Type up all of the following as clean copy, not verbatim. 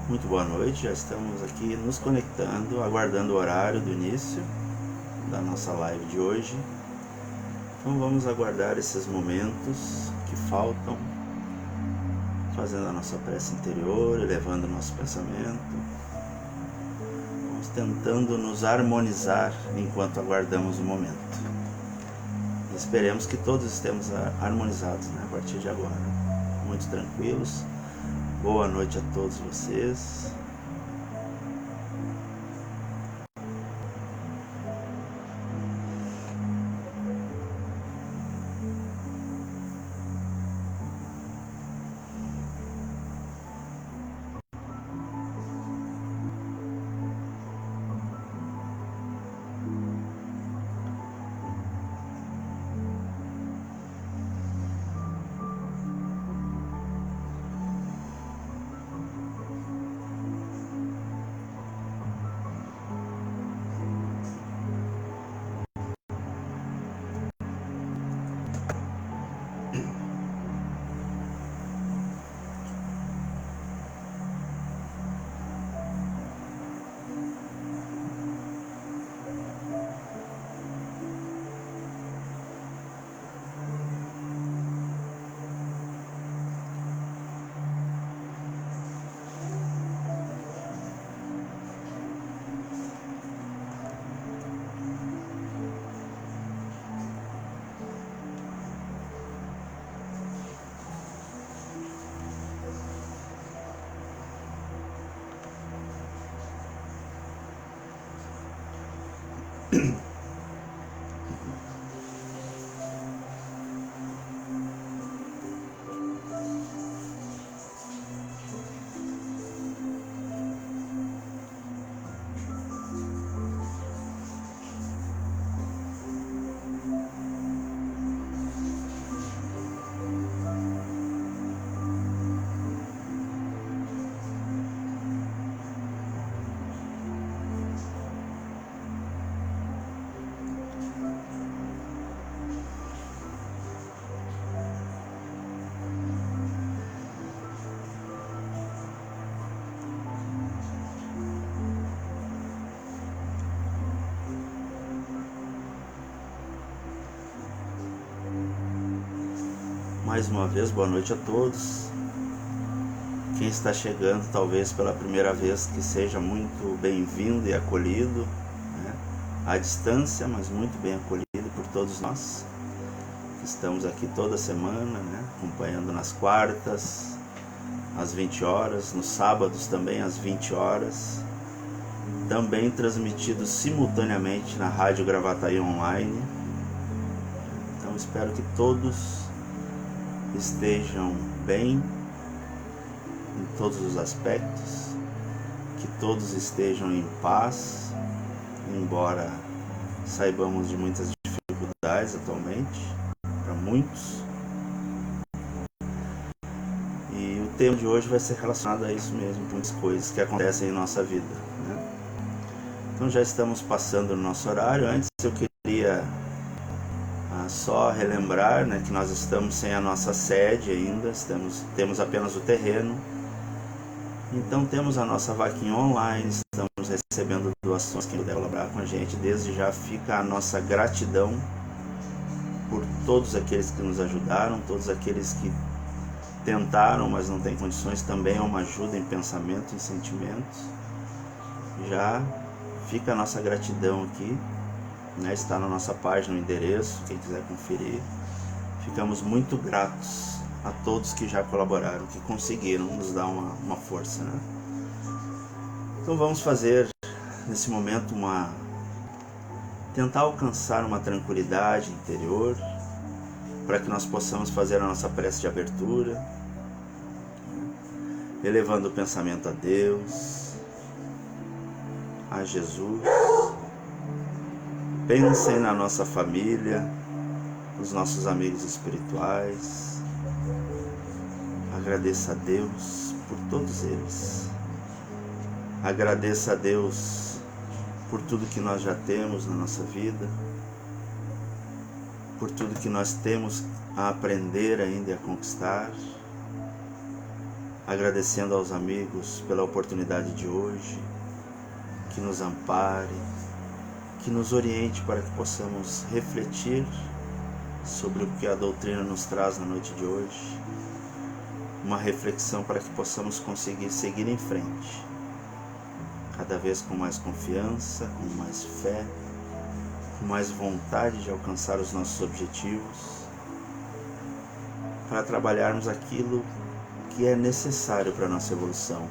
Muito boa noite, já estamos aqui nos conectando, aguardando o horário do início da nossa live de hoje. Então vamos aguardar esses momentos que faltam, fazendo a nossa prece interior, elevando o nosso pensamento. Vamos tentando nos harmonizar enquanto aguardamos o momento. E esperemos que todos estejamos harmonizados, a partir de agora, muito tranquilos. Boa noite a todos vocês. Mais uma vez, boa noite a todos. Quem está chegando, talvez pela primeira vez, que seja muito bem-vindo e acolhido, à distância, mas muito bem acolhido por todos nós, que estamos aqui toda semana, acompanhando nas quartas, às 20 horas, nos sábados também, às 20 horas, também transmitido simultaneamente na Rádio Gravataí Online. Então espero que todos estejam bem em todos os aspectos, que todos estejam em paz, embora saibamos de muitas dificuldades atualmente, para muitos. E o tema de hoje vai ser relacionado a isso mesmo, muitas coisas que acontecem em nossa vida, Então já estamos passando o nosso horário. Antes eu queria só relembrar que nós estamos sem a nossa sede ainda, temos apenas o terreno. Então temos a nossa vaquinha online, estamos recebendo doações. Quem puder colaborar com a gente, desde já fica a nossa gratidão por todos aqueles que nos ajudaram, todos aqueles que tentaram, mas não têm condições. Também é uma ajuda em pensamento, em sentimentos. Já fica a nossa gratidão aqui, está na nossa página o endereço, quem quiser conferir. Ficamos muito gratos a todos que já colaboraram, que conseguiram nos dar uma força, Então vamos fazer nesse momento tentar alcançar uma tranquilidade interior, para que nós possamos fazer a nossa prece de abertura, elevando o pensamento a Deus, a Jesus. Pensem na nossa família, nos nossos amigos espirituais. Agradeça a Deus por todos eles. Agradeça a Deus por tudo que nós já temos na nossa vida, por tudo que nós temos a aprender ainda e a conquistar. agradecendo aos amigos pela oportunidade de hoje, que nos ampare, que nos oriente para que possamos refletir sobre o que a doutrina nos traz na noite de hoje, uma reflexão para que possamos conseguir seguir em frente, cada vez com mais confiança, com mais fé, com mais vontade de alcançar os nossos objetivos, para trabalharmos aquilo que é necessário para a nossa evolução,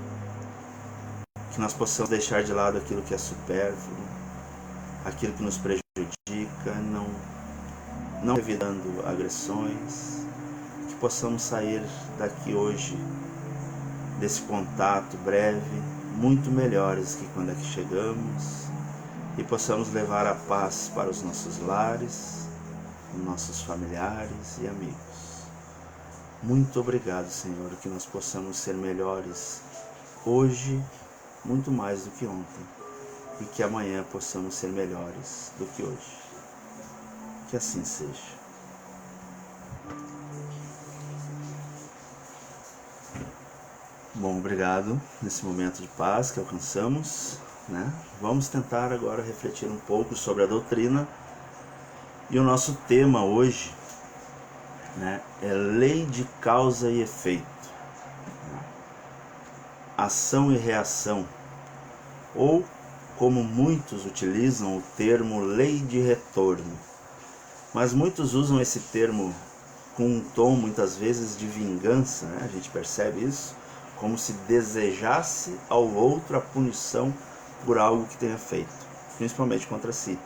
que nós possamos deixar de lado aquilo que é supérfluo, aquilo que nos prejudica, não evitando agressões, que possamos sair daqui hoje, desse contato breve, muito melhores que quando aqui chegamos, e possamos levar a paz para os nossos lares, nossos familiares e amigos. Muito obrigado, Senhor, que nós possamos ser melhores hoje, muito mais do que ontem, e que amanhã possamos ser melhores do que hoje. Que assim seja. Bom, obrigado nesse momento de paz que alcançamos, né? Vamos tentar agora refletir um pouco sobre a doutrina, e o nosso tema hoje, né, é lei de causa e efeito, ação e reação, ou como muitos utilizam o termo lei de retorno, mas muitos usam esse termo com um tom muitas vezes de vingança, né? A gente percebe isso, como se desejasse ao outro a punição por algo que tenha feito, principalmente contra si.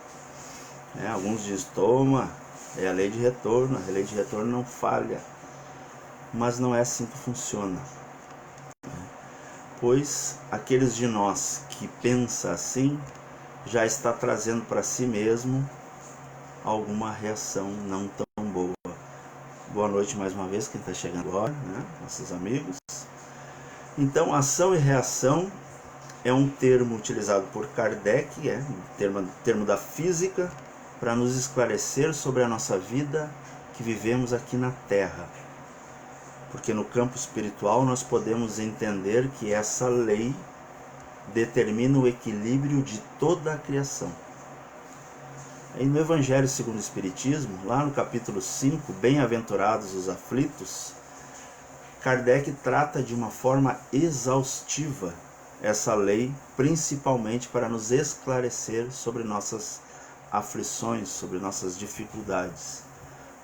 Alguns dizem, toma, é a lei de retorno, a lei de retorno não falha, mas não é assim que funciona. Pois aqueles de nós que pensam assim, já está trazendo para si mesmo alguma reação não tão boa. Boa noite mais uma vez, quem está chegando agora, né? Nossos amigos. Então, ação e reação é um termo utilizado por Kardec, um termo da física, para nos esclarecer sobre a nossa vida que vivemos aqui na Terra. Porque no campo espiritual nós podemos entender que essa lei determina o equilíbrio de toda a criação. E no Evangelho segundo o Espiritismo, lá no capítulo 5, Bem-aventurados os aflitos, Kardec trata de uma forma exaustiva essa lei, principalmente para nos esclarecer sobre nossas aflições, sobre nossas dificuldades,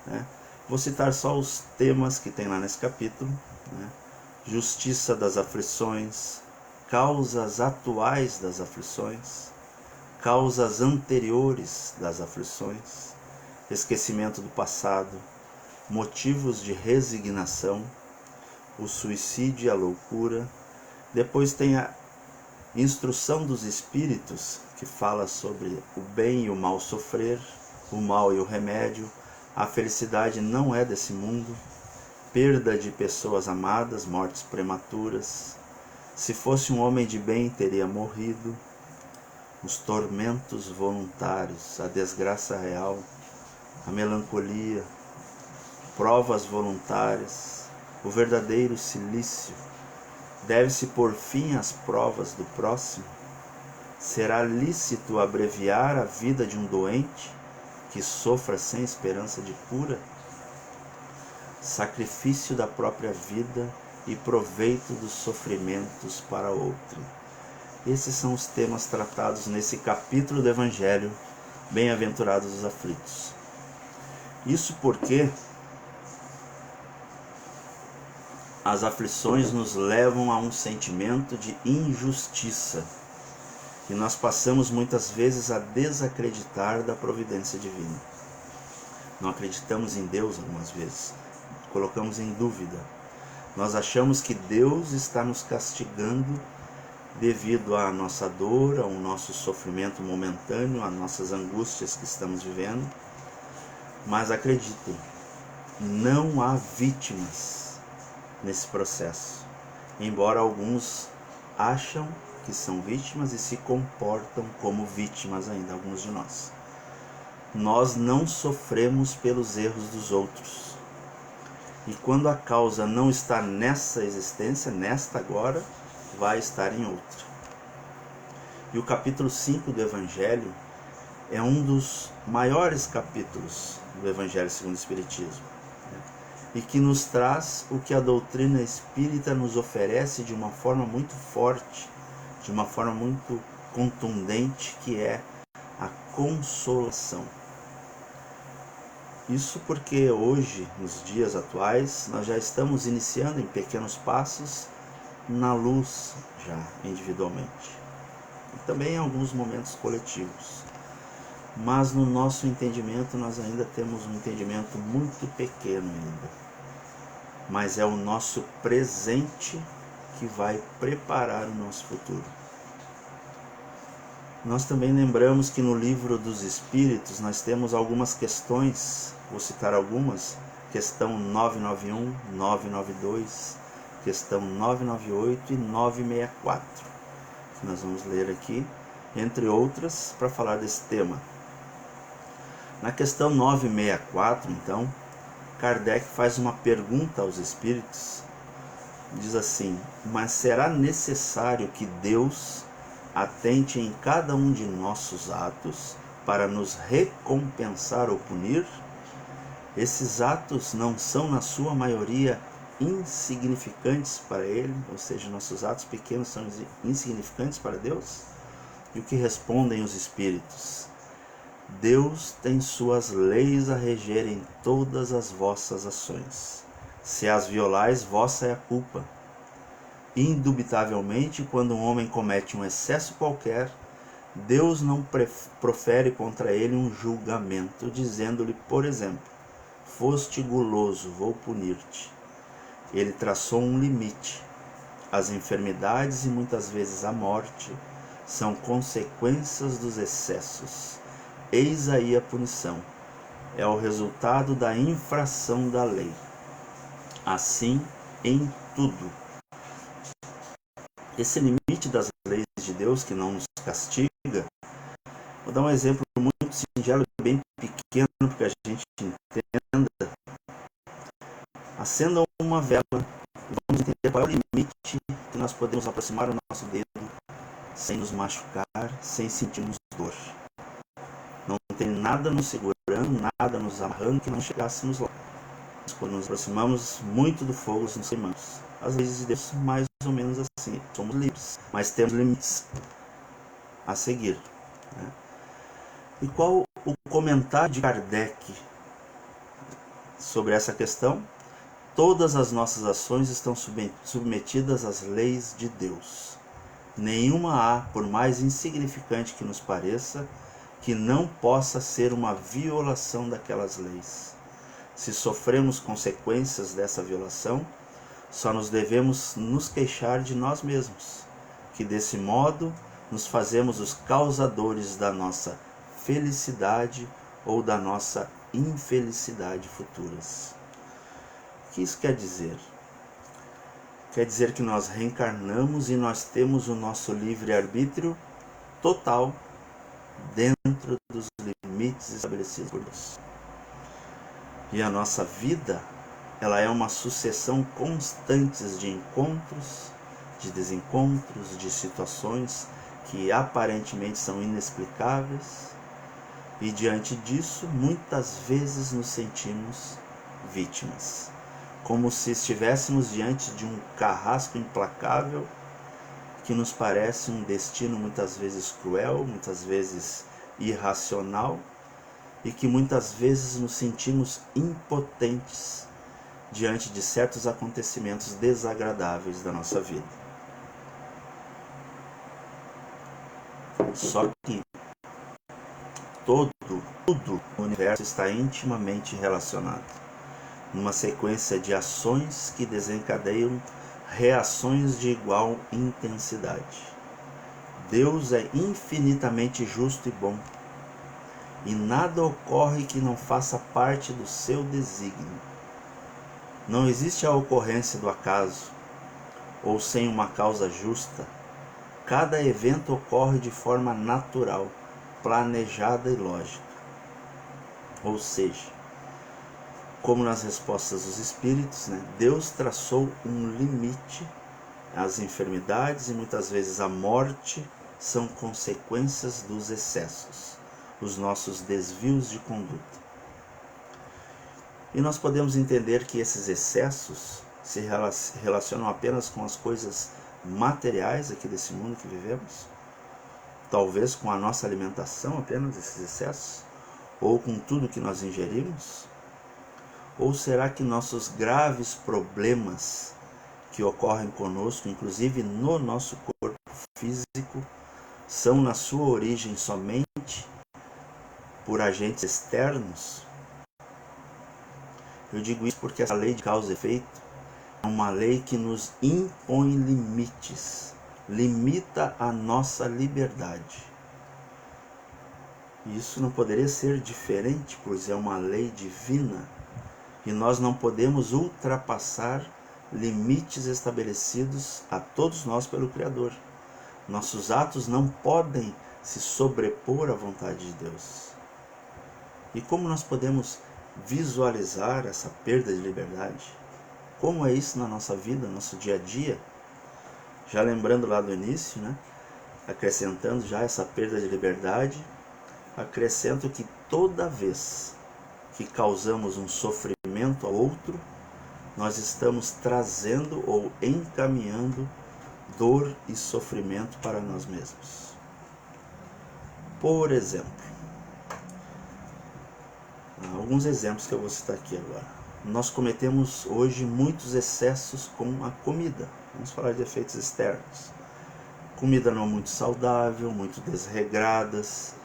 né? Vou citar só os temas que tem lá nesse capítulo, né? Justiça das aflições, causas atuais das aflições, causas anteriores das aflições, esquecimento do passado, motivos de resignação, o suicídio e a loucura. Depois tem a instrução dos espíritos, que fala sobre o bem e o mal sofrer, o mal e o remédio, a felicidade não é desse mundo, perda de pessoas amadas, mortes prematuras, se fosse um homem de bem teria morrido, os tormentos voluntários, a desgraça real, a melancolia, provas voluntárias, o verdadeiro cilício. Deve-se pôr fim às provas do próximo? Será lícito abreviar a vida de um doente que sofra sem esperança de cura? Sacrifício da própria vida e proveito dos sofrimentos para outro. Esses são os temas tratados nesse capítulo do Evangelho, Bem-aventurados os aflitos. Isso porque as aflições nos levam a um sentimento de injustiça, e nós passamos muitas vezes a desacreditar da providência divina. Não acreditamos em Deus algumas vezes, colocamos em dúvida. Nós achamos que Deus está nos castigando devido à nossa dor, ao nosso sofrimento momentâneo, às nossas angústias que estamos vivendo. Mas acreditem, não há vítimas nesse processo, embora alguns acham que são vítimas e se comportam como vítimas ainda, alguns de nós. Nós não sofremos pelos erros dos outros. E quando a causa não está nessa existência, nesta agora, vai estar em outra. E o capítulo 5 do Evangelho é um dos maiores capítulos do Evangelho segundo o Espiritismo, né? E que nos traz o que a doutrina espírita nos oferece de uma forma muito forte, de uma forma muito contundente, que é a consolação. Isso porque hoje, nos dias atuais, nós já estamos iniciando em pequenos passos na luz, já individualmente. E também em alguns momentos coletivos. Mas no nosso entendimento, nós ainda temos um entendimento muito pequeno ainda. Mas é o nosso presente que vai preparar o nosso futuro. Nós também lembramos que no livro dos Espíritos nós temos algumas questões, vou citar algumas, questão 991, 992, questão 998 e 964, que nós vamos ler aqui, entre outras, para falar desse tema. Na questão 964, então, Kardec faz uma pergunta aos Espíritos, diz assim: mas será necessário que Deus atente em cada um de nossos atos para nos recompensar ou punir? Esses atos não são, na sua maioria, insignificantes para Ele? Ou seja, nossos atos pequenos são insignificantes para Deus? E o que respondem os Espíritos? Deus tem suas leis a regerem todas as vossas ações. Se as violais, vossa é a culpa. Indubitavelmente, quando um homem comete um excesso qualquer, Deus não profere contra ele um julgamento, dizendo-lhe, por exemplo: foste guloso, vou punir-te. Ele traçou um limite. As enfermidades e muitas vezes a morte são consequências dos excessos. Eis aí a punição. É o resultado da infração da lei. Assim, em tudo. Esse limite das leis de Deus que não nos castiga, vou dar um exemplo muito singelo e bem pequeno para que a gente entenda. Acenda uma vela e vamos entender qual é o limite que nós podemos aproximar o nosso dedo sem nos machucar, sem sentirmos dor. Não tem nada nos segurando, nada nos amarrando que não chegássemos lá. Quando nos aproximamos muito do fogo, nos queimamos. Às vezes Deus mais ou menos assim, somos livres, mas temos limites a seguir, né? E qual o comentário de Kardec sobre essa questão? Todas as nossas ações estão submetidas às leis de Deus. Nenhuma há, por mais insignificante que nos pareça, que não possa ser uma violação daquelas leis. Se sofremos consequências dessa violação, só nos devemos nos queixar de nós mesmos, que desse modo nos fazemos os causadores da nossa felicidade ou da nossa infelicidade futuras. O que isso quer dizer? Quer dizer que nós reencarnamos e nós temos o nosso livre-arbítrio total dentro dos limites estabelecidos por Deus. E a nossa vida, ela é uma sucessão constante de encontros, de desencontros, de situações que aparentemente são inexplicáveis, e diante disso, muitas vezes nos sentimos vítimas, como se estivéssemos diante de um carrasco implacável que nos parece um destino muitas vezes cruel, muitas vezes irracional, e que muitas vezes nos sentimos impotentes diante de certos acontecimentos desagradáveis da nossa vida. Só que tudo no universo está intimamente relacionado, numa sequência de ações que desencadeiam reações de igual intensidade. Deus é infinitamente justo e bom, e nada ocorre que não faça parte do seu desígnio. Não existe a ocorrência do acaso, ou sem uma causa justa. Cada evento ocorre de forma natural, planejada e lógica. Ou seja, como nas respostas dos espíritos, né, Deus traçou um limite. As enfermidades e muitas vezes a morte são consequências dos excessos, os nossos desvios de conduta. E nós podemos entender que esses excessos se relacionam apenas com as coisas materiais aqui desse mundo que vivemos, talvez com a nossa alimentação apenas esses excessos, ou com tudo que nós ingerimos? Ou será que nossos graves problemas que ocorrem conosco, inclusive no nosso corpo físico, são na sua origem somente por agentes externos? Eu digo isso porque essa lei de causa e efeito é uma lei que nos impõe limites, limita a nossa liberdade. Isso não poderia ser diferente, pois é uma lei divina e nós não podemos ultrapassar limites estabelecidos a todos nós pelo Criador. Nossos atos não podem se sobrepor à vontade de Deus. E como nós podemos visualizar essa perda de liberdade? Como é isso na nossa vida, no nosso dia a dia? Já lembrando lá do início, né? Acrescentando já essa perda de liberdade, acrescento que toda vez que causamos um sofrimento ao outro, nós estamos trazendo ou encaminhando dor e sofrimento para nós mesmos. Por exemplo, alguns exemplos que eu vou citar aqui agora. Nós cometemos hoje muitos excessos com a comida. Vamos falar de efeitos externos. Comida não muito saudável, muito desregradas,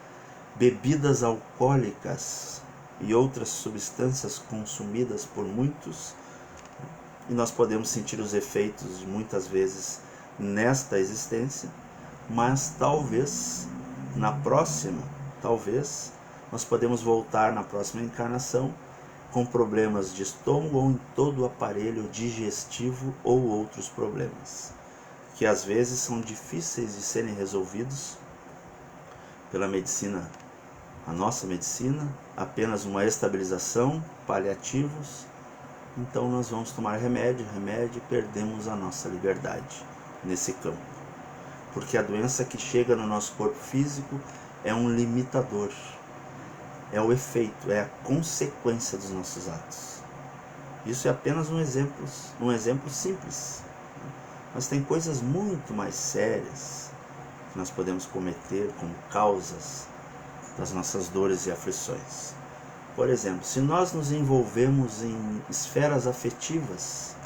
bebidas alcoólicas e outras substâncias consumidas por muitos, e nós podemos sentir os efeitos muitas vezes nesta existência, mas talvez na próxima, nós podemos voltar na próxima encarnação com problemas de estômago ou em todo o aparelho digestivo ou outros problemas, que às vezes são difíceis de serem resolvidos pela medicina, a nossa medicina, apenas uma estabilização, paliativos. Então nós vamos tomar remédio e perdemos a nossa liberdade nesse campo. Porque a doença que chega no nosso corpo físico é um limitador, é o efeito, é a consequência dos nossos atos. Isso é apenas um exemplo simples. Mas tem coisas muito mais sérias que nós podemos cometer como causas das nossas dores e aflições. Por exemplo, se nós nos envolvemos em esferas afetivas,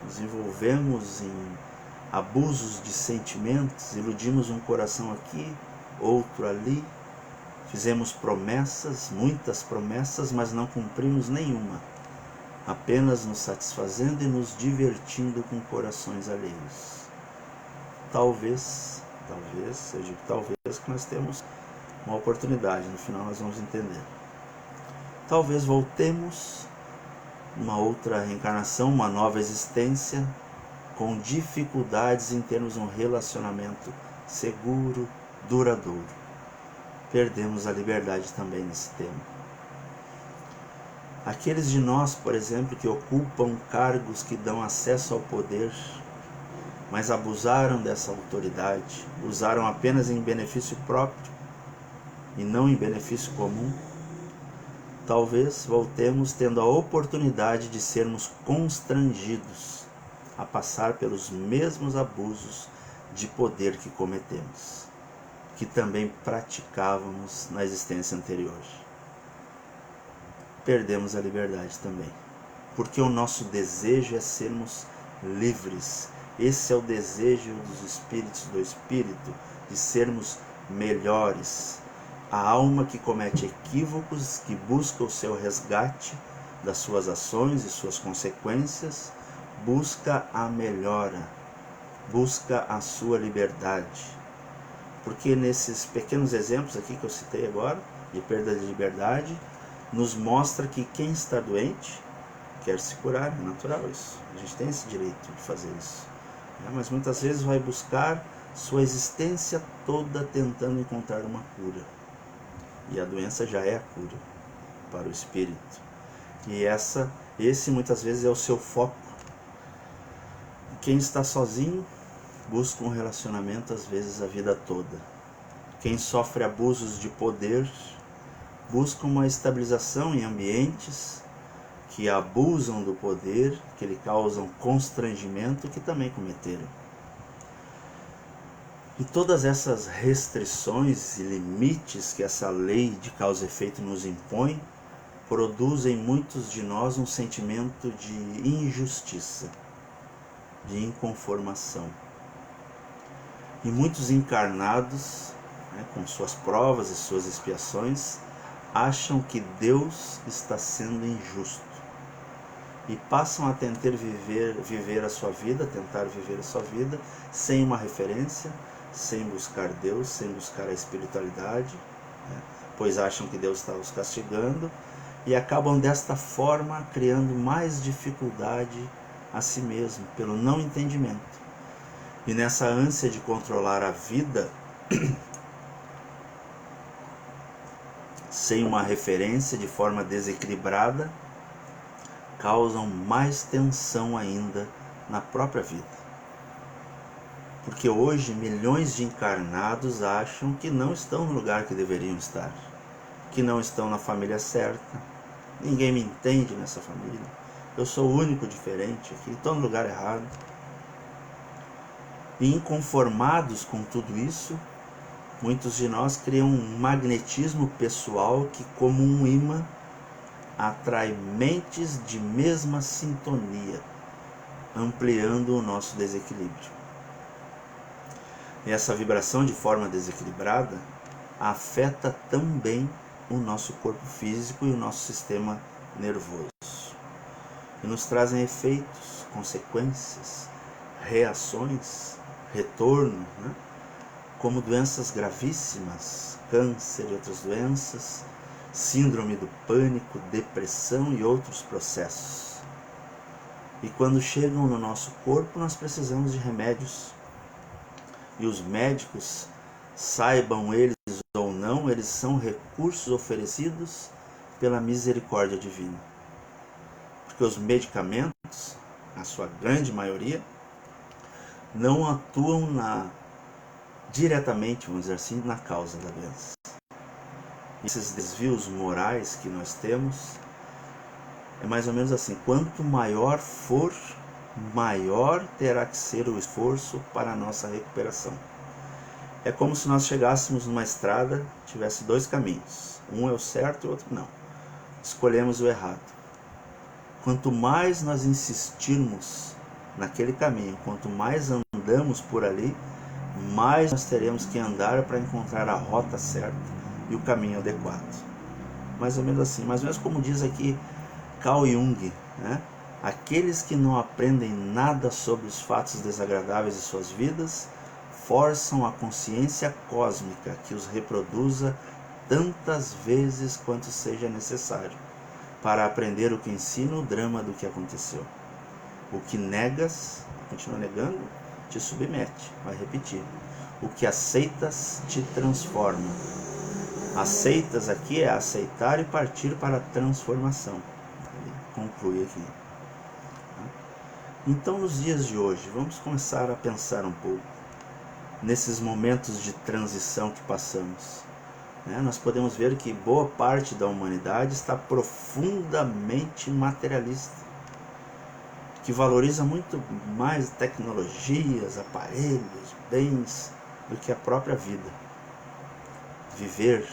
nos envolvemos em abusos de sentimentos, iludimos um coração aqui, outro ali, fizemos promessas, muitas promessas, mas não cumprimos nenhuma, apenas nos satisfazendo e nos divertindo com corações alheios. Talvez, eu digo talvez, que nós temos uma oportunidade, no final nós vamos entender. Talvez voltemos uma outra reencarnação, uma nova existência, com dificuldades em termos um relacionamento seguro, duradouro. Perdemos a liberdade também nesse tema. Aqueles de nós, por exemplo, que ocupam cargos que dão acesso ao poder, mas abusaram dessa autoridade, usaram apenas em benefício próprio e não em benefício comum, talvez voltemos tendo a oportunidade de sermos constrangidos a passar pelos mesmos abusos de poder que cometemos, que também praticávamos na existência anterior. Perdemos a liberdade também, porque o nosso desejo é sermos livres. Esse é o desejo dos espíritos do Espírito, de sermos melhores. A alma que comete equívocos, que busca o seu resgate das suas ações e suas consequências, busca a melhora, busca a sua liberdade. Porque nesses pequenos exemplos aqui que eu citei agora, de perda de liberdade, nos mostra que quem está doente quer se curar, é natural isso. A gente tem esse direito de fazer isso. Mas muitas vezes vai buscar sua existência toda tentando encontrar uma cura. E a doença já é a cura para o espírito. E esse muitas vezes é o seu foco. Quem está sozinho busca um relacionamento às vezes a vida toda. Quem sofre abusos de poder busca uma estabilização em ambientes que abusam do poder, que lhe causam constrangimento, que também cometeram. E todas essas restrições e limites que essa lei de causa e efeito nos impõe, produzem em muitos de nós um sentimento de injustiça, de inconformação. E muitos encarnados, com suas provas e suas expiações, acham que Deus está sendo injusto e passam a tentar viver a sua vida, sem uma referência, sem buscar Deus, sem buscar a espiritualidade, pois acham que Deus está os castigando e acabam desta forma criando mais dificuldade a si mesmo, pelo não entendimento. E nessa ânsia de controlar a vida, sem uma referência, de forma desequilibrada, causam mais tensão ainda na própria vida. Porque hoje milhões de encarnados acham que não estão no lugar que deveriam estar, que não estão na família certa. Ninguém me entende nessa família, eu sou o único diferente aqui, estou no lugar errado. E inconformados com tudo isso, muitos de nós criam um magnetismo pessoal que, como um imã, atrai mentes de mesma sintonia, ampliando o nosso desequilíbrio. E essa vibração de forma desequilibrada afeta também o nosso corpo físico e o nosso sistema nervoso. E nos trazem efeitos, consequências, reações, retorno, como doenças gravíssimas, câncer e outras doenças, síndrome do pânico, depressão e outros processos. E quando chegam no nosso corpo, nós precisamos de remédios. E os médicos, saibam eles ou não, eles são recursos oferecidos pela misericórdia divina. Porque os medicamentos, a sua grande maioria, não atuam diretamente, vamos dizer assim, na causa da doença. Esses desvios morais que nós temos, é mais ou menos assim: quanto maior for, maior terá que ser o esforço para a nossa recuperação. É como se nós chegássemos numa estrada, tivesse dois caminhos, um é o certo e o outro não. Escolhemos o errado. Quanto mais nós insistirmos naquele caminho, quanto mais andamos por ali, mais nós teremos que andar para encontrar a rota certa e o caminho adequado. Mais ou menos assim, mais ou menos como diz aqui Carl Jung, aqueles que não aprendem nada sobre os fatos desagradáveis de suas vidas forçam a consciência cósmica que os reproduza tantas vezes quanto seja necessário para aprender o que ensina o drama do que aconteceu. O que negas, continua negando, te submete, vai repetir. O que aceitas te transforma. Aceitas aqui é aceitar e partir para a transformação. Ele conclui aqui. Então, nos dias de hoje, vamos começar a pensar um pouco nesses momentos de transição que passamos. Nós podemos ver que boa parte da humanidade está profundamente materialista, que valoriza muito mais tecnologias, aparelhos, bens, do que a própria vida. Viver,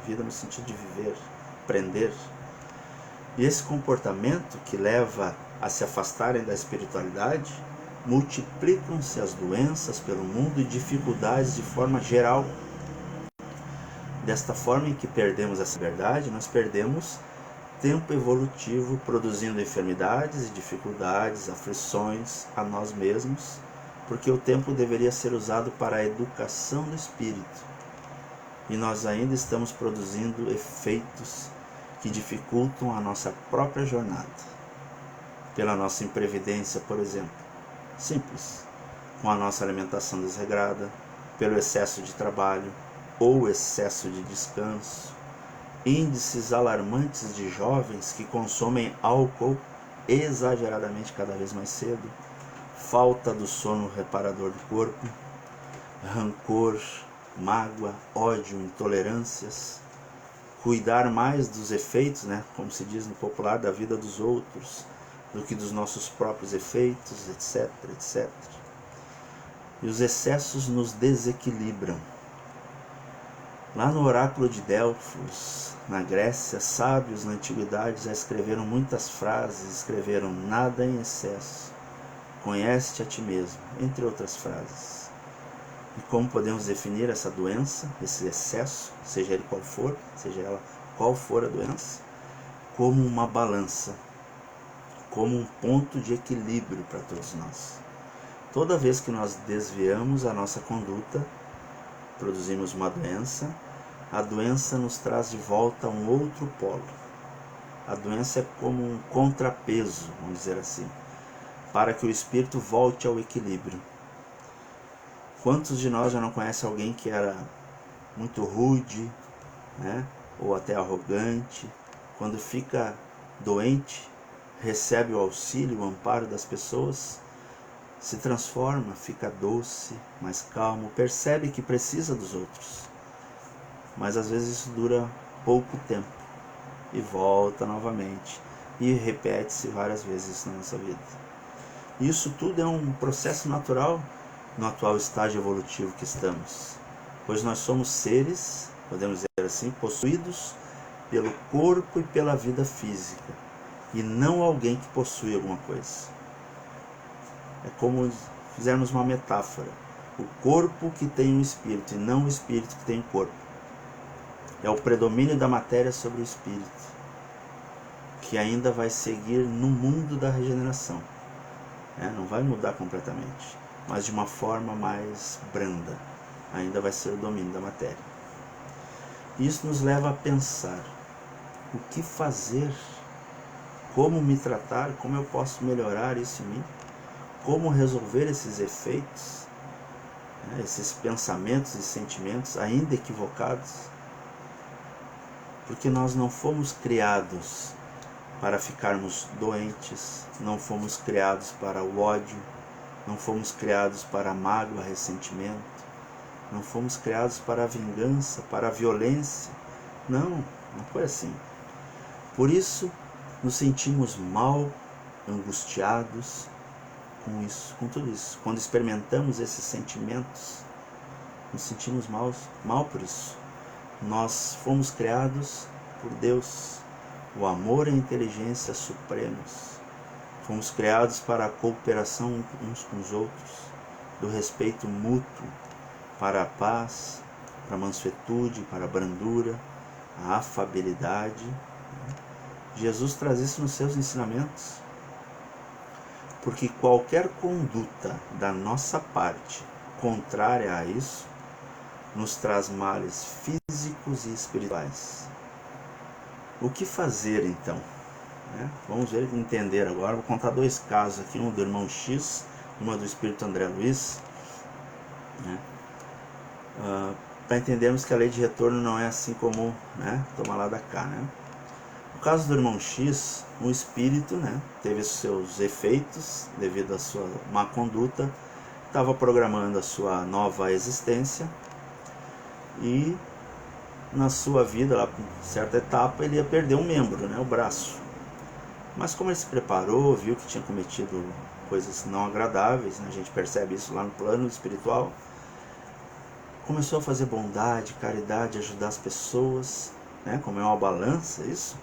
vida no sentido de viver, aprender. E esse comportamento que leva a se afastarem da espiritualidade, multiplicam-se as doenças pelo mundo e dificuldades de forma geral. Desta forma em que perdemos essa verdade, nós perdemos tempo evolutivo, produzindo enfermidades e dificuldades, aflições a nós mesmos, porque o tempo deveria ser usado para a educação do espírito. E nós ainda estamos produzindo efeitos que dificultam a nossa própria jornada. Pela nossa imprevidência, por exemplo, simples, com a nossa alimentação desregrada, pelo excesso de trabalho ou excesso de descanso, índices alarmantes de jovens que consomem álcool exageradamente cada vez mais cedo, falta do sono reparador do corpo, rancor, mágoa, ódio, intolerâncias, cuidar mais dos efeitos, como se diz no popular, da vida dos outros, do que dos nossos próprios efeitos, etc, etc. E os excessos nos desequilibram. Lá no oráculo de Delfos, na Grécia, sábios na antiguidade já escreveram muitas frases, escreveram nada em excesso, conhece-te a ti mesmo, entre outras frases. E como podemos definir essa doença, esse excesso, seja ele qual for, seja ela qual for a doença? Como uma balança, como um ponto de equilíbrio para todos nós. Toda vez que nós desviamos a nossa conduta, produzimos uma doença, a doença nos traz de volta um outro polo. A doença é como um contrapeso, vamos dizer assim, para que o espírito volte ao equilíbrio. Quantos de nós já não conhecem alguém que era muito rude, ou até arrogante, quando fica doente, recebe o auxílio, o amparo das pessoas, se transforma, fica doce, mais calmo, percebe que precisa dos outros. Mas às vezes isso dura pouco tempo e volta novamente e repete-se várias vezes na nossa vida. Isso tudo é um processo natural no atual estágio evolutivo que estamos, pois nós somos seres, podemos dizer assim, possuídos pelo corpo e pela vida física, e não alguém que possui alguma coisa. É como fizermos uma metáfora: o corpo que tem um espírito e não o espírito que tem um corpo. É o predomínio da matéria sobre o espírito, que ainda vai seguir no mundo da regeneração. Não vai mudar completamente, mas de uma forma mais branda. Ainda vai ser o domínio da matéria. Isso nos leva a pensar: o que fazer? Como me tratar? Como eu posso melhorar isso em mim? Como resolver esses efeitos, esses pensamentos e sentimentos ainda equivocados? Porque nós não fomos criados para ficarmos doentes, não fomos criados para o ódio, não fomos criados para a mágoa, ressentimento, não fomos criados para a vingança, para a violência. Não foi assim. Por isso nos sentimos mal, angustiados com isso, com tudo isso. Quando experimentamos esses sentimentos, nos sentimos mal por isso. Nós fomos criados por Deus, o amor e a inteligência supremos. Fomos criados para a cooperação uns com os outros, do respeito mútuo, para a paz, para a mansuetude, para a brandura, a afabilidade. Jesus traz isso nos seus ensinamentos. Porque qualquer conduta da nossa parte contrária a isso nos traz males físicos e espirituais. O que fazer então? Vamos entender agora. Vou contar dois casos aqui, um do irmão X e uma do espírito André Luiz, para entendermos que a lei de retorno não é assim como toma lá da cá. No caso do irmão X, o espírito teve seus efeitos devido à sua má conduta, estava programando a sua nova existência, e na sua vida, lá por certa etapa, ele ia perder um membro, o braço. Mas como ele se preparou, viu que tinha cometido coisas não agradáveis, a gente percebe isso lá no plano espiritual, começou a fazer bondade, caridade, ajudar as pessoas, como é uma balança isso,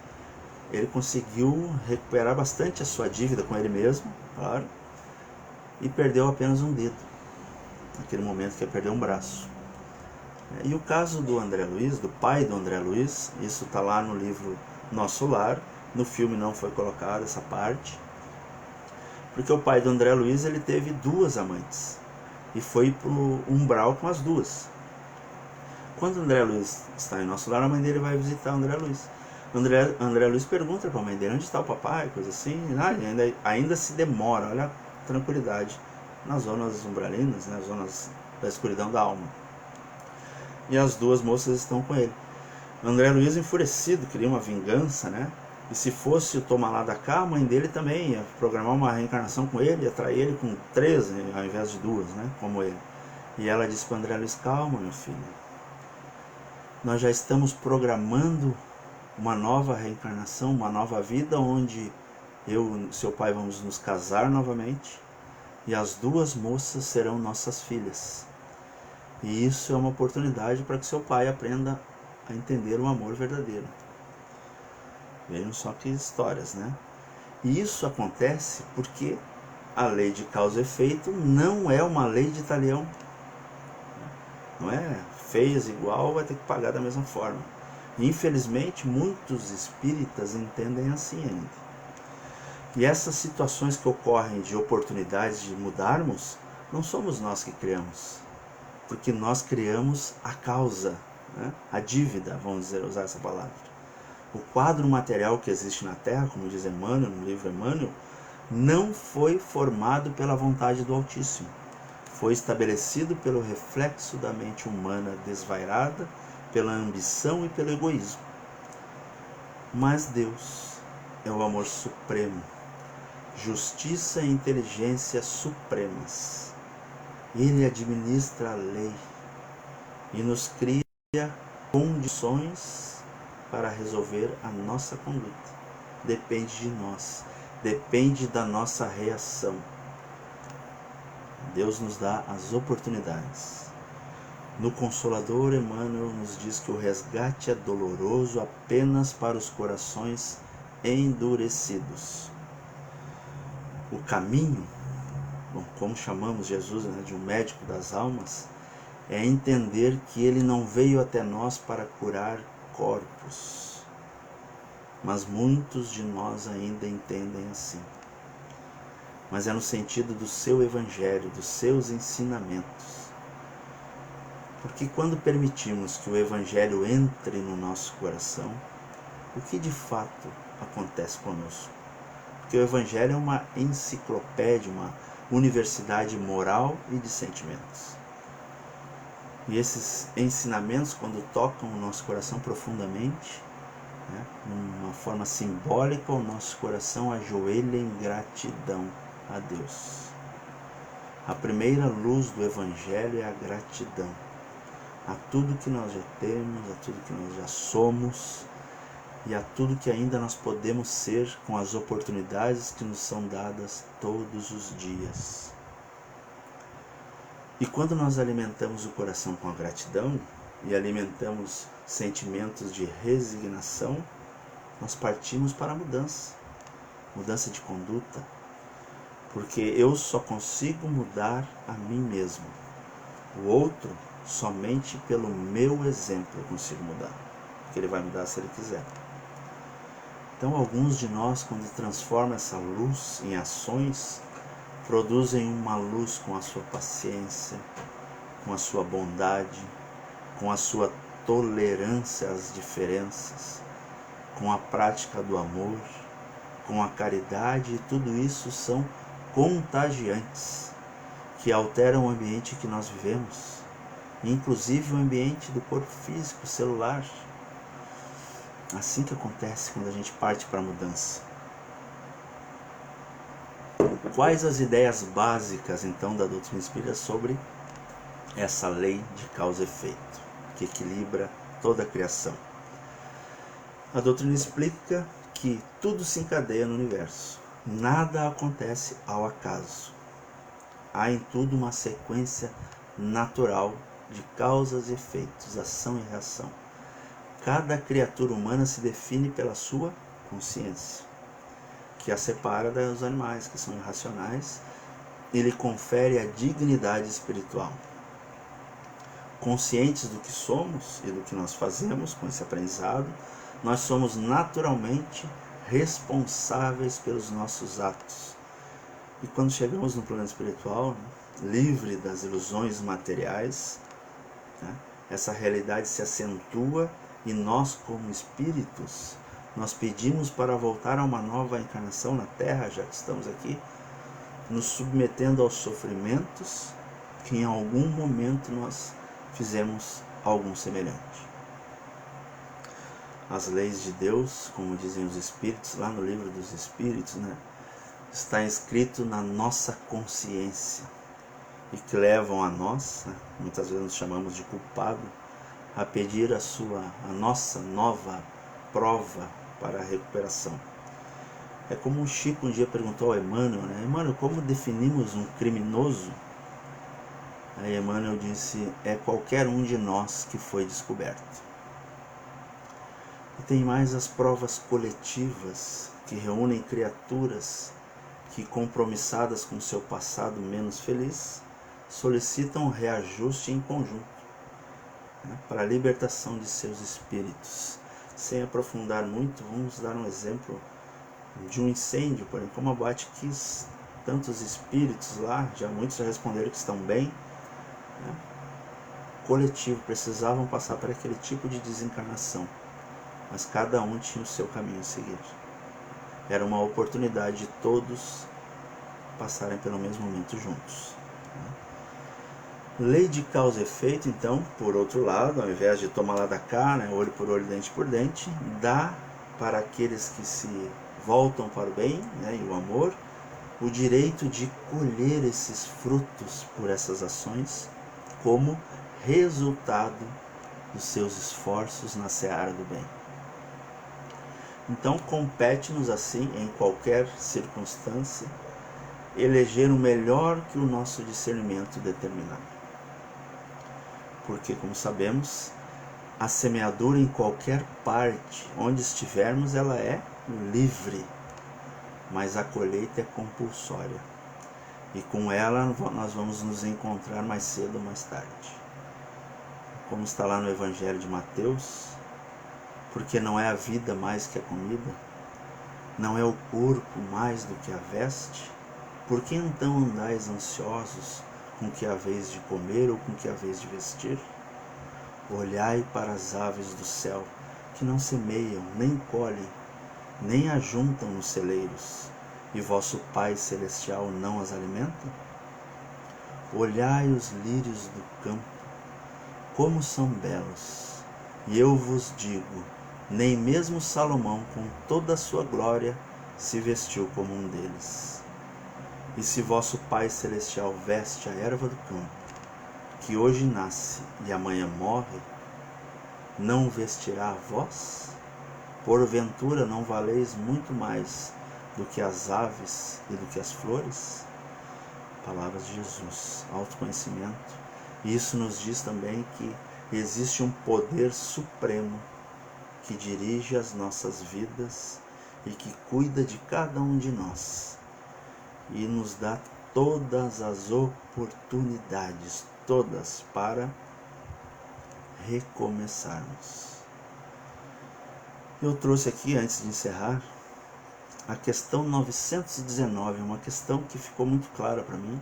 ele conseguiu recuperar bastante a sua dívida com ele mesmo, claro, e perdeu apenas um dedo, naquele momento que ele perdeu um braço. E o caso do André Luiz, do pai do André Luiz, isso está lá no livro Nosso Lar. No filme não foi colocada essa parte, porque o pai do André Luiz, ele teve duas amantes e foi para o umbral com as duas. Quando o André Luiz está em Nosso Lar, a mãe dele vai visitar o André Luiz. André Luiz pergunta para a mãe dele: onde está o papai? Coisa assim. Ainda se demora, olha a tranquilidade, nas zonas umbralinas, nas zonas da escuridão da alma. E as duas moças estão com ele. André Luiz enfurecido, queria uma vingança, né? E se fosse o tomar lá da cá, a mãe dele também ia programar uma reencarnação com ele, ia trair ele com 13 ao invés de 2, né? Como ele. E ela disse para André Luiz: calma, meu filho. Nós já estamos programando uma nova reencarnação, uma nova vida, onde eu e seu pai vamos nos casar novamente e as 2 moças serão nossas filhas. E isso é uma oportunidade para que seu pai aprenda a entender o amor verdadeiro. Vejam só que histórias, né? E isso acontece porque a lei de causa e efeito não é uma lei de talião. Não é fez igual, vai ter que pagar da mesma forma. Infelizmente, muitos espíritas entendem assim ainda. E essas situações que ocorrem de oportunidades de mudarmos, não somos nós que criamos. Porque nós criamos a causa, né? A dívida, vamos dizer, usar essa palavra. O quadro material que existe na Terra, como diz Emmanuel, no livro Emmanuel, não foi formado pela vontade do Altíssimo. Foi estabelecido pelo reflexo da mente humana desvairada, pela ambição e pelo egoísmo. Mas Deus é o amor supremo, justiça e inteligência supremas. Ele administra a lei e nos cria condições para resolver a nossa conduta. Depende de nós, depende da nossa reação. Deus nos dá as oportunidades. No Consolador, Emmanuel nos diz que o resgate é doloroso apenas para os corações endurecidos. O caminho, como chamamos Jesus, né, de um médico das almas, é entender que ele não veio até nós para curar corpos. Mas muitos de nós ainda entendem assim. Mas é no sentido do seu evangelho, dos seus ensinamentos. Porque quando permitimos que o evangelho entre no nosso coração, o que de fato acontece conosco? Porque o evangelho é uma enciclopédia, uma universidade moral e de sentimentos. E esses ensinamentos, quando tocam o nosso coração profundamente, né, de uma forma simbólica, o nosso coração ajoelha em gratidão a Deus. A primeira luz do Evangelho é a gratidão a tudo que nós já temos, a tudo que nós já somos e a tudo que ainda nós podemos ser com as oportunidades que nos são dadas todos os dias. E quando nós alimentamos o coração com a gratidão e alimentamos sentimentos de resignação, nós partimos para a mudança de conduta, porque eu só consigo mudar a mim mesmo. O outro, somente pelo meu exemplo eu consigo mudar, porque ele vai mudar se ele quiser. Então alguns de nós, quando transformam essa luz em ações, produzem uma luz com a sua paciência, com a sua bondade, com a sua tolerância às diferenças, com a prática do amor, com a caridade, e tudo isso são contagiantes, que alteram o ambiente que nós vivemos, inclusive o ambiente do corpo físico, celular. Assim que acontece quando a gente parte para a mudança. Quais as ideias básicas então da doutrina espírita sobre essa lei de causa e efeito, que equilibra toda a criação? A doutrina explica que tudo se encadeia no universo, nada acontece ao acaso. Há em tudo uma sequência natural de causas e efeitos, ação e reação. Cada criatura humana se define pela sua consciência, que a separa dos animais, que são irracionais, e lhe confere a dignidade espiritual. Conscientes do que somos e do que nós fazemos com esse aprendizado, nós somos naturalmente responsáveis pelos nossos atos. E quando chegamos no plano espiritual, livre das ilusões materiais, essa realidade se acentua e nós, como espíritos, nós pedimos para voltar a uma nova encarnação na Terra, já que estamos aqui, nos submetendo aos sofrimentos que em algum momento nós fizemos algo semelhante. as leis de Deus, como dizem os Espíritos, lá no livro dos Espíritos, né? Está escrito na nossa consciência e que levam a nós, né? Muitas vezes nos chamamos de culpado, a pedir a nossa nova prova para a recuperação. É como o Chico um dia perguntou ao Emmanuel, né? Emmanuel, como definimos um criminoso? Aí Emmanuel disse, é qualquer um de nós que foi descoberto. E tem mais as provas coletivas, que reúnem criaturas que, compromissadas com seu passado menos feliz, solicitam reajuste em conjunto, né, para a libertação de seus espíritos. Sem aprofundar muito, vamos dar um exemplo de um incêndio, por exemplo, como a Boate Kiss, tantos espíritos lá, muitos já responderam que estão bem, né, coletivo, precisavam passar por aquele tipo de desencarnação, mas cada um tinha o seu caminho a seguir. Era uma oportunidade de todos passarem pelo mesmo momento juntos. Lei de causa e efeito, então, por outro lado, ao invés de tomar lá da cá, né, olho por olho, dente por dente, dá para aqueles que se voltam para o bem, né, e o amor, o direito de colher esses frutos por essas ações como resultado dos seus esforços na seara do bem. Então compete-nos assim, em qualquer circunstância, eleger o melhor que o nosso discernimento determinar. Porque, como sabemos, a semeadura em qualquer parte, onde estivermos, ela é livre, mas a colheita é compulsória. E com ela nós vamos nos encontrar mais cedo ou mais tarde. Como está lá no Evangelho de Mateus, porque não é a vida mais que a comida, não é o corpo mais do que a veste, por que então andais ansiosos com que haveis de comer ou com que haveis de vestir? Olhai para as aves do céu, que não semeiam, nem colhem, nem ajuntam nos celeiros, e vosso Pai Celestial não as alimenta? Olhai os lírios do campo, como são belos, e eu vos digo, nem mesmo Salomão, com toda a sua glória, se vestiu como um deles. E se vosso Pai Celestial veste a erva do campo, que hoje nasce e amanhã morre, não vestirá a vós? Porventura não valeis muito mais do que as aves e do que as flores? Palavras de Jesus, autoconhecimento. E isso nos diz também que existe um poder supremo que dirige as nossas vidas e que cuida de cada um de nós e nos dá todas as oportunidades, todas, para recomeçarmos. Eu trouxe aqui, antes de encerrar, a questão 919, uma questão que ficou muito clara para mim,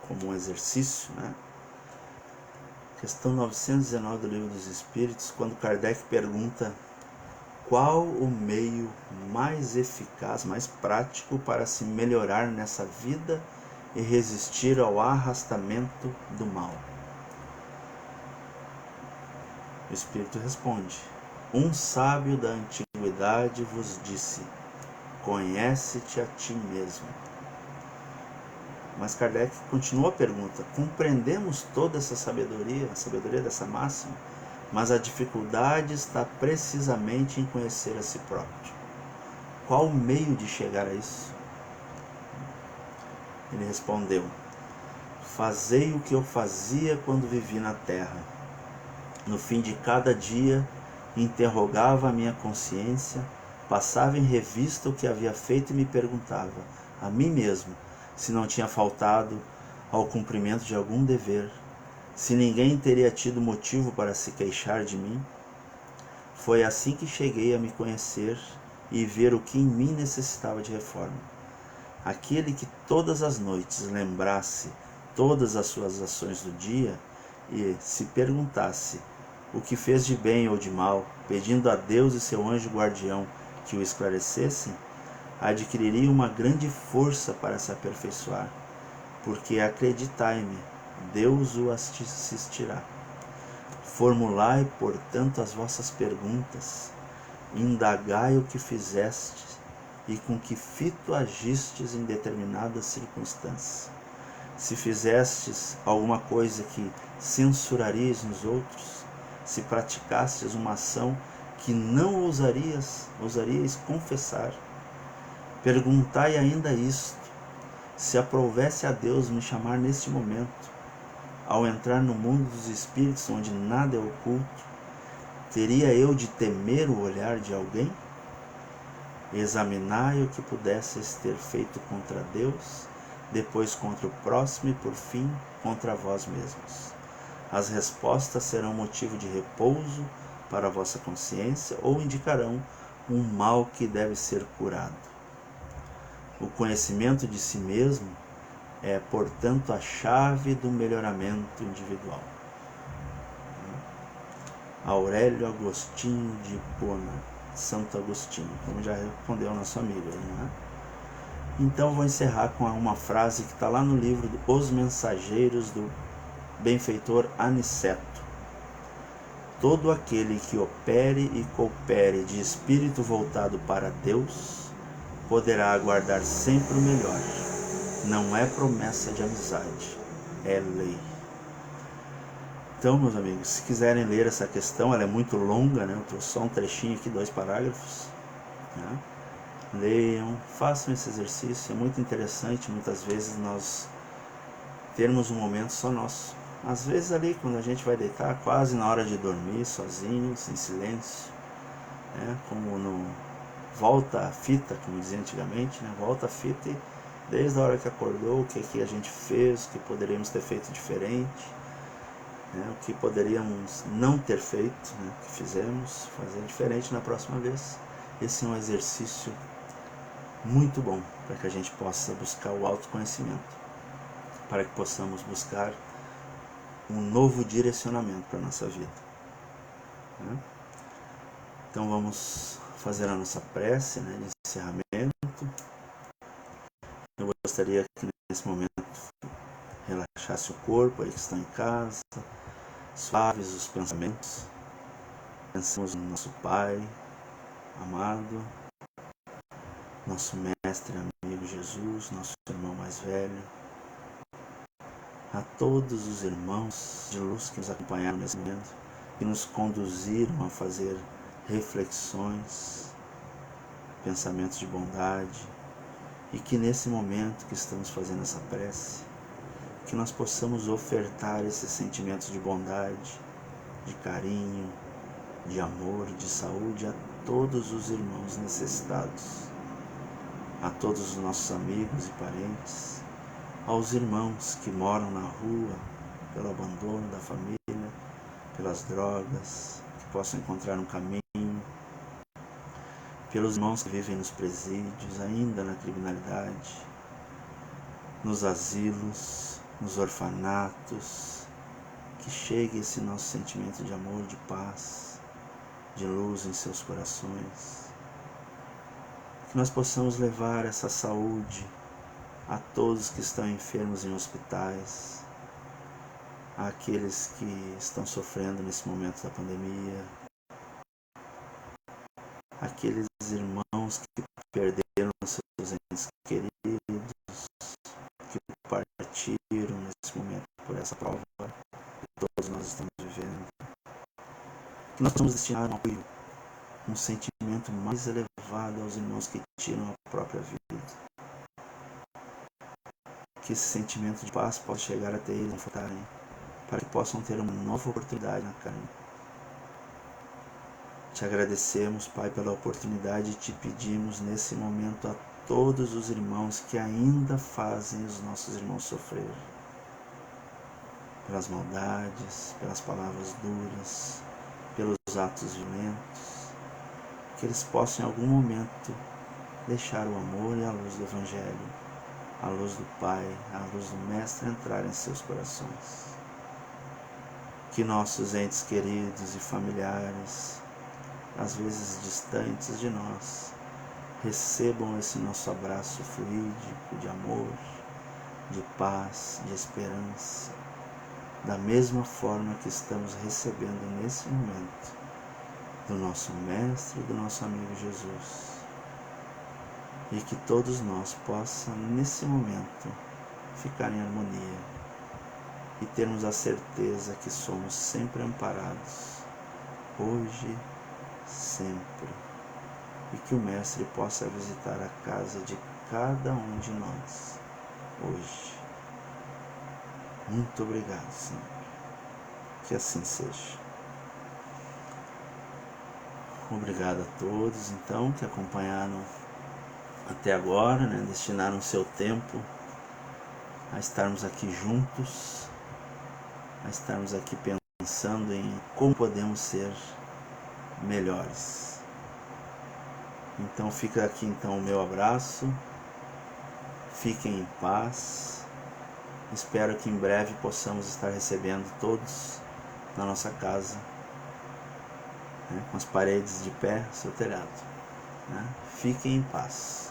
como um exercício, né? Questão 919 do Livro dos Espíritos, quando Kardec pergunta qual o meio mais eficaz, mais prático para se melhorar nessa vida e resistir ao arrastamento do mal. O Espírito responde: um sábio da antiguidade vos disse, conhece-te a ti mesmo. Mas Kardec continua a pergunta: compreendemos toda essa sabedoria, a sabedoria dessa máxima, mas a dificuldade está precisamente em conhecer a si próprio. Qual o meio de chegar a isso? Ele respondeu: fazei o que eu fazia quando vivi na terra. No fim de cada dia, interrogava a minha consciência, passava em revista o que havia feito e me perguntava a mim mesmo se não tinha faltado ao cumprimento de algum dever, se ninguém teria tido motivo para se queixar de mim. Foi assim que cheguei a me conhecer e ver o que em mim necessitava de reforma. Aquele que todas as noites lembrasse todas as suas ações do dia e se perguntasse o que fez de bem ou de mal, pedindo a Deus e seu anjo guardião que o esclarecessem, adquiriria uma grande força para se aperfeiçoar, porque acreditai-me, Deus o assistirá. Formulai, portanto, as vossas perguntas, indagai o que fizestes e com que fito agistes em determinadas circunstâncias. Se fizestes alguma coisa que censuraríeis nos outros, se praticastes uma ação que não ousaríeis confessar, perguntai ainda isto: se aprovesse a Deus me chamar neste momento, ao entrar no mundo dos espíritos onde nada é oculto, teria eu de temer o olhar de alguém? Examinai o que pudesseis ter feito contra Deus, depois contra o próximo e por fim contra vós mesmos. As respostas serão motivo de repouso para a vossa consciência ou indicarão um mal que deve ser curado. O conhecimento de si mesmo é, portanto, a chave do melhoramento individual. Aurélio Agostinho de Hipona, Santo Agostinho, como já respondeu nosso amigo aí, né? Então vou encerrar com uma frase que está lá no livro Os Mensageiros do benfeitor Aniceto. Todo aquele que opere e coopere de espírito voltado para Deus poderá aguardar sempre o melhor. Não é promessa de amizade, é lei. Então, meus amigos, se quiserem ler essa questão, ela é muito longa, né? Eu trouxe só um trechinho aqui, 2 parágrafos, né? Leiam, façam esse exercício, é muito interessante. Muitas vezes nós termos um momento só nosso. Às vezes ali, quando a gente vai deitar, quase na hora de dormir, sozinhos, em silêncio, né? Como no volta a fita, como dizia antigamente, né? Volta a fita e desde a hora que acordou, o que a gente fez, o que poderíamos ter feito diferente, né? O que poderíamos não ter feito, né? O que fizemos, fazer diferente na próxima vez. Esse é um exercício muito bom para que a gente possa buscar o autoconhecimento, para que possamos buscar um novo direcionamento para a nossa vida, né? Então vamos fazer a nossa prece, né, de encerramento. Eu gostaria que nesse momento relaxasse o corpo aí que está em casa, suaves os pensamentos. Pensemos no nosso Pai amado, nosso mestre e amigo Jesus, nosso irmão mais velho, a todos os irmãos de luz que nos acompanharam nesse momento, que nos conduziram a fazer reflexões, pensamentos de bondade, e que nesse momento que estamos fazendo essa prece, que nós possamos ofertar esses sentimentos de bondade, de carinho, de amor, de saúde a todos os irmãos necessitados, a todos os nossos amigos e parentes, aos irmãos que moram na rua pelo abandono da família, pelas drogas, que possam encontrar um caminho, pelos irmãos que vivem nos presídios, ainda na criminalidade, nos asilos, nos orfanatos, que chegue esse nosso sentimento de amor, de paz, de luz em seus corações, que nós possamos levar essa saúde a todos que estão enfermos em hospitais, àqueles que estão sofrendo nesse momento da pandemia, aqueles irmãos que perderam seus entes queridos, que partiram nesse momento por essa prova que todos nós estamos vivendo. Que nós possamos destinar um apoio, um sentimento mais elevado aos irmãos que tiram a própria vida. Que esse sentimento de paz possa chegar até eles, confortarem, para que possam ter uma nova oportunidade na carne. Te agradecemos, Pai, pela oportunidade e te pedimos nesse momento a todos os irmãos que ainda fazem os nossos irmãos sofrer, pelas maldades, pelas palavras duras, pelos atos violentos, que eles possam em algum momento deixar o amor e a luz do Evangelho, a luz do Pai, a luz do Mestre entrar em seus corações. Que nossos entes queridos e familiares, às vezes distantes de nós, recebam esse nosso abraço fluídico de amor, de paz, de esperança, da mesma forma que estamos recebendo nesse momento do nosso Mestre, do nosso amigo Jesus. E que todos nós possam, nesse momento, ficar em harmonia e termos a certeza que somos sempre amparados, hoje, sempre. E que o Mestre possa visitar a casa de cada um de nós, hoje. Muito obrigado, Senhor. Que assim seja. Obrigado a todos, então, que acompanharam até agora, destinaram seu tempo a estarmos aqui juntos, a estarmos aqui pensando em como podemos ser melhores. Então fica aqui então o meu abraço, fiquem em paz, espero que em breve possamos estar recebendo todos na nossa casa, com as paredes de pé, seu telhado. Fiquem em paz.